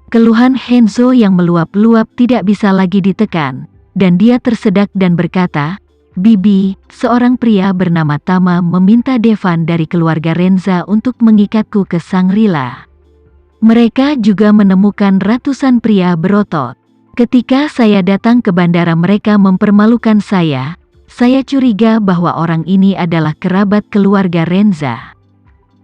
Keluhan Henzo yang meluap-luap tidak bisa lagi ditekan, dan dia tersedak dan berkata, "Bibi, seorang pria bernama Tama meminta Devan dari keluarga Renza untuk mengikatku ke Shangri-La. Mereka juga menemukan ratusan pria berotot. Ketika saya datang ke bandara mereka mempermalukan saya curiga bahwa orang ini adalah kerabat keluarga Renza.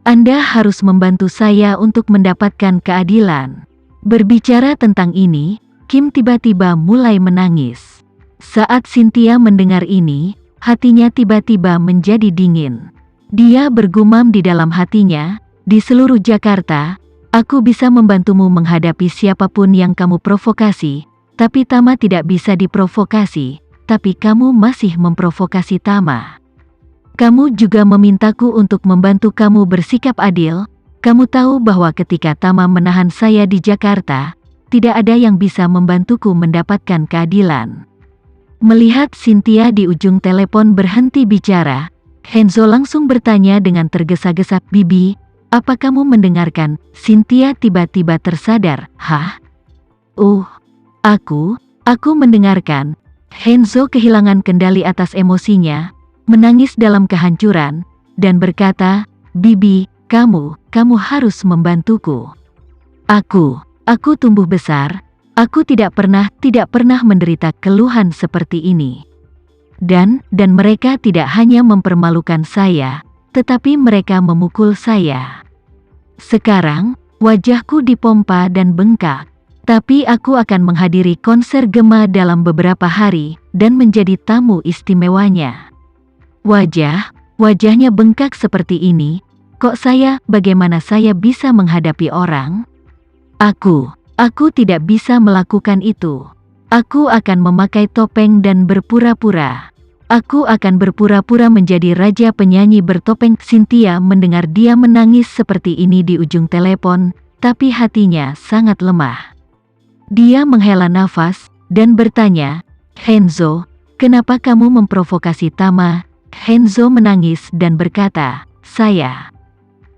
Anda harus membantu saya untuk mendapatkan keadilan." Berbicara tentang ini, Kim tiba-tiba mulai menangis. Saat Cynthia mendengar ini, hatinya tiba-tiba menjadi dingin. Dia bergumam di dalam hatinya, "Di seluruh Jakarta, aku bisa membantumu menghadapi siapapun yang kamu provokasi, tapi Tama tidak bisa diprovokasi, tapi kamu masih memprovokasi Tama. Kamu juga memintaku untuk membantu kamu bersikap adil. Kamu tahu bahwa ketika Tama menahan saya di Jakarta, tidak ada yang bisa membantuku mendapatkan keadilan." Melihat Cynthia di ujung telepon berhenti bicara, Henzo langsung bertanya dengan tergesa-gesa, "Bibi, apa kamu mendengarkan?" Cynthia tiba-tiba tersadar, "Hah? Aku mendengarkan." Henzo kehilangan kendali atas emosinya, menangis dalam kehancuran, dan berkata, "Bibi, kamu harus membantuku. Aku tumbuh besar, aku tidak pernah menderita keluhan seperti ini. Dan mereka tidak hanya mempermalukan saya, tetapi mereka memukul saya. Sekarang, wajahku dipompa dan bengkak. Tapi aku akan menghadiri konser Gema dalam beberapa hari, dan menjadi tamu istimewanya. Wajahnya bengkak seperti ini. Bagaimana saya bisa menghadapi orang? Aku tidak bisa melakukan itu. Aku akan memakai topeng dan berpura-pura. Aku akan berpura-pura menjadi raja penyanyi bertopeng." Cynthia mendengar dia menangis seperti ini di ujung telepon, tapi hatinya sangat lemah. Dia menghela nafas, dan bertanya, "Henzo, kenapa kamu memprovokasi Tama?" Henzo menangis dan berkata,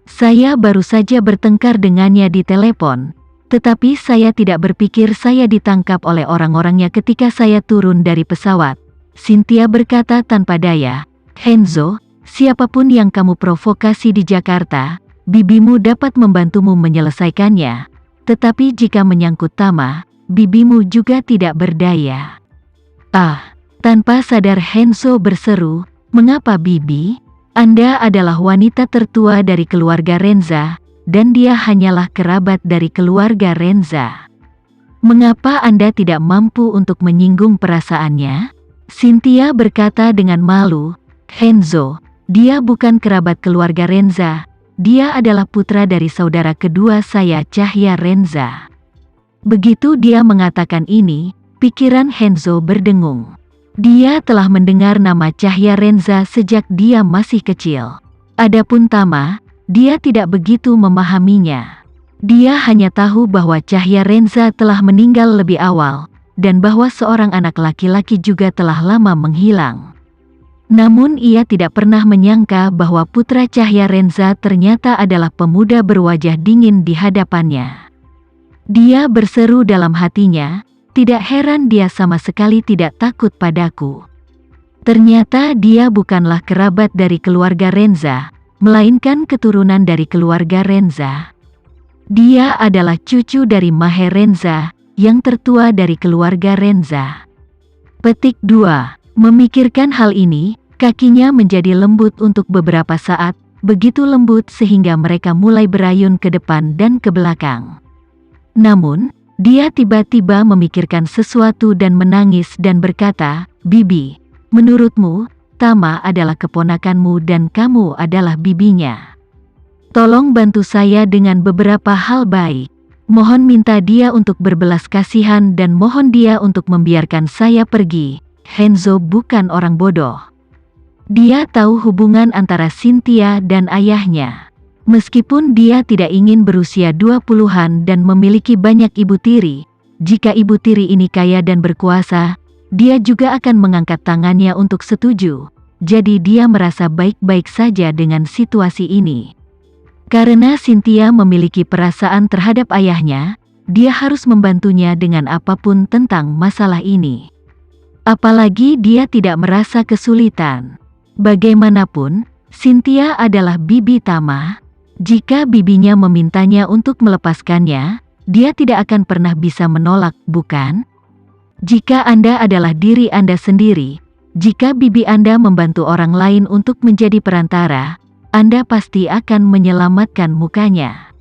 Saya baru saja bertengkar dengannya di telepon, tetapi saya tidak berpikir saya ditangkap oleh orang-orangnya ketika saya turun dari pesawat." Cynthia berkata tanpa daya, "Henzo, siapapun yang kamu provokasi di Jakarta, bibimu dapat membantumu menyelesaikannya. Tetapi jika menyangkut Tama, bibimu juga tidak berdaya." Tanpa sadar Henzo berseru, "Mengapa bibi? Anda adalah wanita tertua dari keluarga Renza, dan dia hanyalah kerabat dari keluarga Renza. Mengapa Anda tidak mampu untuk menyinggung perasaannya?" Cynthia berkata dengan malu, "Henzo, dia bukan kerabat keluarga Renza, dia adalah putra dari saudara kedua saya, Cahya Renza." Begitu dia mengatakan ini, pikiran Henzo berdengung. Dia telah mendengar nama Cahya Renza sejak dia masih kecil. Adapun Tama, dia tidak begitu memahaminya. Dia hanya tahu bahwa Cahya Renza telah meninggal lebih awal, dan bahwa seorang anak laki-laki juga telah lama menghilang. Namun ia tidak pernah menyangka bahwa putra Cahya Renza ternyata adalah pemuda berwajah dingin di hadapannya. Dia berseru dalam hatinya, "Tidak heran dia sama sekali tidak takut padaku. Ternyata dia bukanlah kerabat dari keluarga Renza, melainkan keturunan dari keluarga Renza. Dia adalah cucu dari Maher Renza, yang tertua dari keluarga Renza." Petik 2. Memikirkan hal ini, kakinya menjadi lembut untuk beberapa saat, begitu lembut sehingga mereka mulai berayun ke depan dan ke belakang. Namun, dia tiba-tiba memikirkan sesuatu dan menangis dan berkata, "Bibi, menurutmu, Tama adalah keponakanmu dan kamu adalah bibinya. Tolong bantu saya dengan beberapa hal baik. Mohon minta dia untuk berbelas kasihan dan mohon dia untuk membiarkan saya pergi." Henzo bukan orang bodoh. Dia tahu hubungan antara Cynthia dan ayahnya. Meskipun dia tidak ingin berusia 20-an dan memiliki banyak ibu tiri, jika ibu tiri ini kaya dan berkuasa, dia juga akan mengangkat tangannya untuk setuju. Jadi dia merasa baik-baik saja dengan situasi ini. Karena Cynthia memiliki perasaan terhadap ayahnya, dia harus membantunya dengan apapun tentang masalah ini. Apalagi dia tidak merasa kesulitan. Bagaimanapun, Cynthia adalah bibi Tama. Jika bibinya memintanya untuk melepaskannya, dia tidak akan pernah bisa menolak, bukan? Jika Anda adalah diri Anda sendiri, jika bibi Anda membantu orang lain untuk menjadi perantara, Anda pasti akan menyelamatkan mukanya.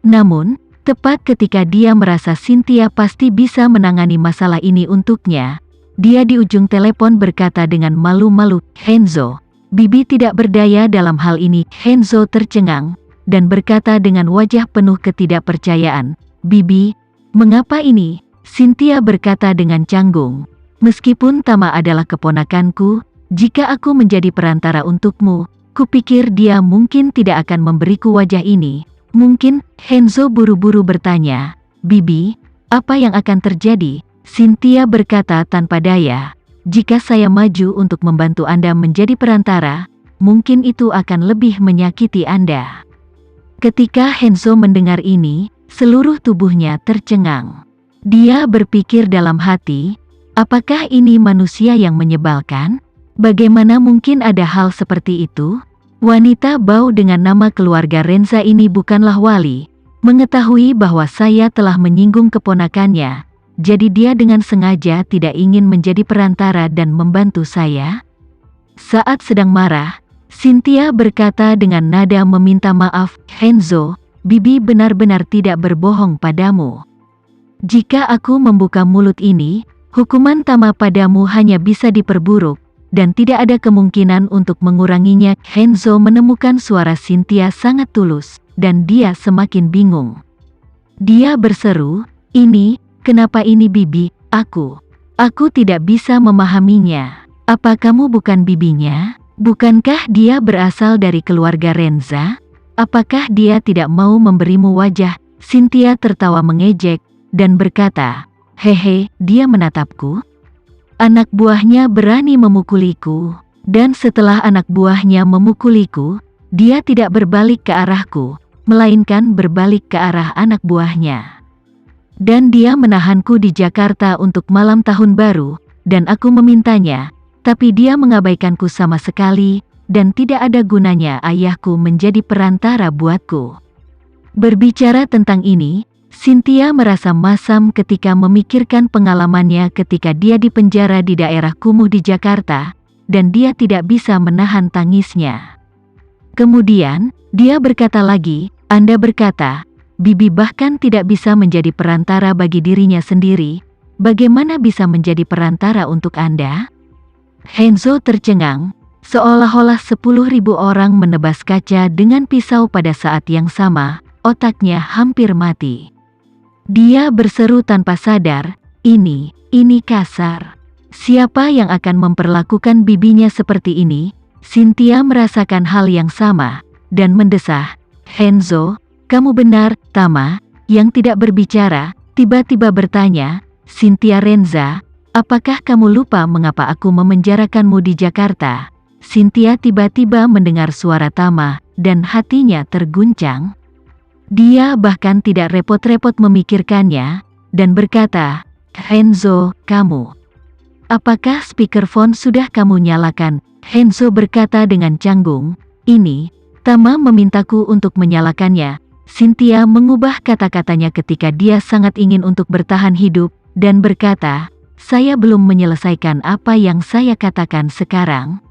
Namun, tepat ketika dia merasa Cynthia pasti bisa menangani masalah ini untuknya, dia di ujung telepon berkata dengan malu-malu, "Henzo, bibi tidak berdaya dalam hal ini." Henzo tercengang dan berkata dengan wajah penuh ketidakpercayaan, "Bibi, mengapa ini?" Cynthia berkata dengan canggung, "Meskipun Tama adalah keponakanku, jika aku menjadi perantara untukmu, kupikir dia mungkin tidak akan memberiku wajah ini." "Mungkin?" Henzo buru-buru bertanya. "Bibi, apa yang akan terjadi?" Cynthia berkata tanpa daya, "Jika saya maju untuk membantu Anda menjadi perantara, mungkin itu akan lebih menyakiti Anda." Ketika Henzo mendengar ini, seluruh tubuhnya tercengang. Dia berpikir dalam hati, apakah ini manusia yang menyebalkan? Bagaimana mungkin ada hal seperti itu? Wanita bau dengan nama keluarga Renza ini bukanlah wali. Mengetahui bahwa saya telah menyinggung keponakannya, jadi dia dengan sengaja tidak ingin menjadi perantara dan membantu saya. Saat sedang marah, Cynthia berkata dengan nada meminta maaf, "Henzo, bibi benar-benar tidak berbohong padamu. Jika aku membuka mulut ini, hukuman Tama padamu hanya bisa diperburuk, dan tidak ada kemungkinan untuk menguranginya." Henzo menemukan suara Cynthia sangat tulus, dan dia semakin bingung. Dia berseru, Kenapa ini bibi? Aku tidak bisa memahaminya. Apa kamu bukan bibinya? Bukankah dia berasal dari keluarga Renza? Apakah dia tidak mau memberimu wajah?" Cynthia tertawa mengejek, dan berkata, "Hehe, dia menatapku? Anak buahnya berani memukuliku, dan setelah anak buahnya memukuliku, dia tidak berbalik ke arahku, melainkan berbalik ke arah anak buahnya. Dan dia menahanku di Jakarta untuk malam tahun baru, dan aku memintanya, tapi dia mengabaikanku sama sekali, dan tidak ada gunanya ayahku menjadi perantara buatku." Berbicara tentang ini, Cynthia merasa masam ketika memikirkan pengalamannya ketika dia dipenjara di daerah kumuh di Jakarta, dan dia tidak bisa menahan tangisnya. Kemudian, dia berkata lagi, "Anda berkata, bibi bahkan tidak bisa menjadi perantara bagi dirinya sendiri, bagaimana bisa menjadi perantara untuk Anda?" Henzo tercengang, seolah-olah 10.000 orang menebas kaca dengan pisau pada saat yang sama, otaknya hampir mati. Dia berseru tanpa sadar, ini kasar. Siapa yang akan memperlakukan bibinya seperti ini?" Cynthia merasakan hal yang sama, dan mendesah, "Henzo, kamu benar." Tama, yang tidak berbicara, tiba-tiba bertanya, "Cynthia Renza, apakah kamu lupa mengapa aku memenjarakanmu di Jakarta?" Cynthia tiba-tiba mendengar suara Tama, dan hatinya terguncang. Dia bahkan tidak repot-repot memikirkannya, dan berkata, "Henzo, apakah speakerphone sudah kamu nyalakan?" Henzo berkata dengan canggung, Tama memintaku untuk menyalakannya." Cynthia mengubah kata-katanya ketika dia sangat ingin untuk bertahan hidup, dan berkata, "Saya belum menyelesaikan apa yang saya katakan sekarang.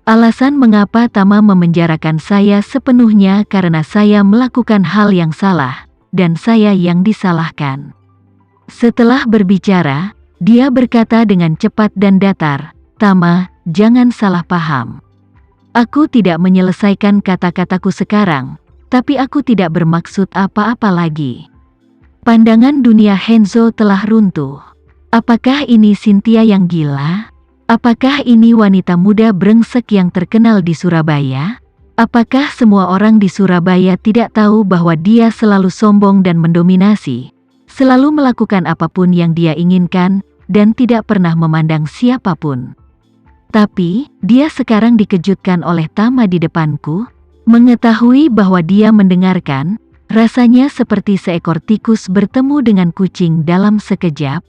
Alasan mengapa Tama memenjarakan saya sepenuhnya karena saya melakukan hal yang salah, dan saya yang disalahkan." Setelah berbicara, dia berkata dengan cepat dan datar, "Tama, jangan salah paham. Aku tidak menyelesaikan kata-kataku sekarang, tapi aku tidak bermaksud apa-apa lagi." Pandangan dunia Henzo telah runtuh. Apakah ini Cynthia yang gila? Apakah ini wanita muda brengsek yang terkenal di Surabaya? Apakah semua orang di Surabaya tidak tahu bahwa dia selalu sombong dan mendominasi, selalu melakukan apapun yang dia inginkan, dan tidak pernah memandang siapapun? Tapi, dia sekarang dikejutkan oleh Tama di depanku, mengetahui bahwa dia mendengarkan, Rasanya seperti seekor tikus bertemu dengan kucing dalam sekejap.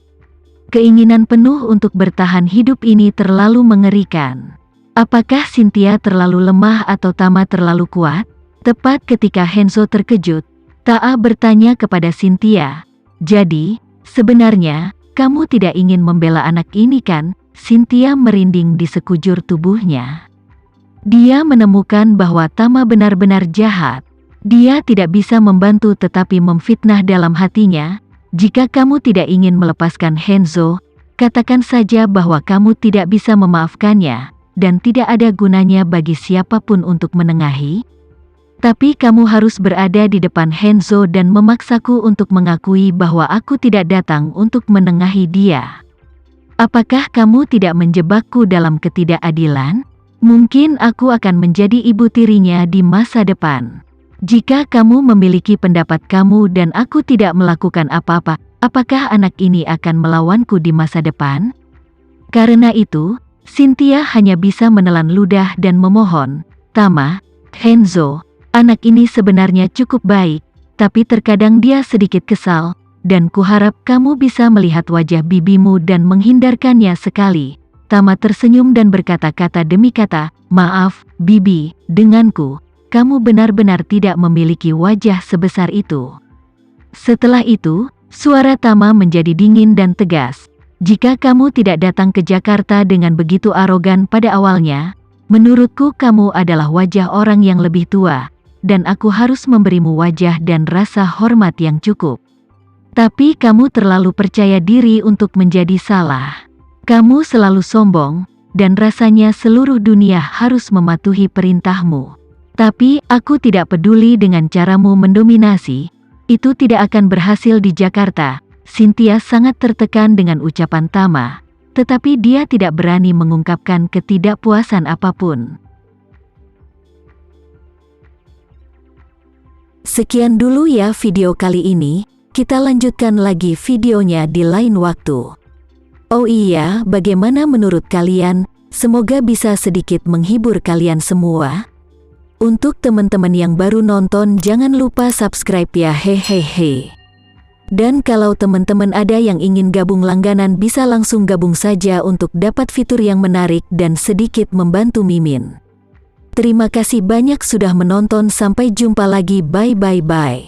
Keinginan penuh untuk bertahan hidup ini terlalu mengerikan. Apakah Cynthia terlalu lemah atau Tama terlalu kuat? Tepat ketika Hanzo terkejut, Taa bertanya kepada Cynthia, "Jadi, sebenarnya, kamu tidak ingin membela anak ini kan?" Cynthia merinding di sekujur tubuhnya. Dia menemukan bahwa Tama benar-benar jahat. Dia tidak bisa membantu tetapi memfitnah dalam hatinya. "Jika kamu tidak ingin melepaskan Hanzo, katakan saja bahwa kamu tidak bisa memaafkannya, dan tidak ada gunanya bagi siapapun untuk menengahi. Tapi kamu harus berada di depan Hanzo dan memaksaku untuk mengakui bahwa aku tidak datang untuk menengahi dia. Apakah kamu tidak menjebakku dalam ketidakadilan? Mungkin aku akan menjadi ibu tirinya di masa depan. Jika kamu memiliki pendapat kamu dan aku tidak melakukan apa-apa, apakah anak ini akan melawanku di masa depan?" Karena itu, Cynthia hanya bisa menelan ludah dan memohon, "Tama, Hanzo, anak ini sebenarnya cukup baik, tapi terkadang dia sedikit kesal, dan kuharap kamu bisa melihat wajah bibimu dan menghindarkannya sekali." Tama tersenyum dan berkata-kata demi kata, "Maaf, Bibi, denganku, kamu benar-benar tidak memiliki wajah sebesar itu." Setelah itu, suara Tama menjadi dingin dan tegas. "Jika kamu tidak datang ke Jakarta dengan begitu arogan pada awalnya, menurutku kamu adalah wajah orang yang lebih tua, dan aku harus memberimu wajah dan rasa hormat yang cukup. Tapi kamu terlalu percaya diri untuk menjadi salah. Kamu selalu sombong, dan rasanya seluruh dunia harus mematuhi perintahmu. Tapi aku tidak peduli dengan caramu mendominasi, itu tidak akan berhasil di Jakarta." Cynthia sangat tertekan dengan ucapan Tama, tetapi dia tidak berani mengungkapkan ketidakpuasan apapun. Sekian dulu ya video kali ini, kita lanjutkan lagi videonya di lain waktu. Oh iya, bagaimana menurut kalian? Semoga bisa sedikit menghibur kalian semua. Untuk teman-teman yang baru nonton jangan lupa subscribe ya, hehehe. Dan kalau teman-teman ada yang ingin gabung langganan bisa langsung gabung saja untuk dapat fitur yang menarik dan sedikit membantu Mimin. Terima kasih banyak sudah menonton, sampai jumpa lagi, bye bye bye.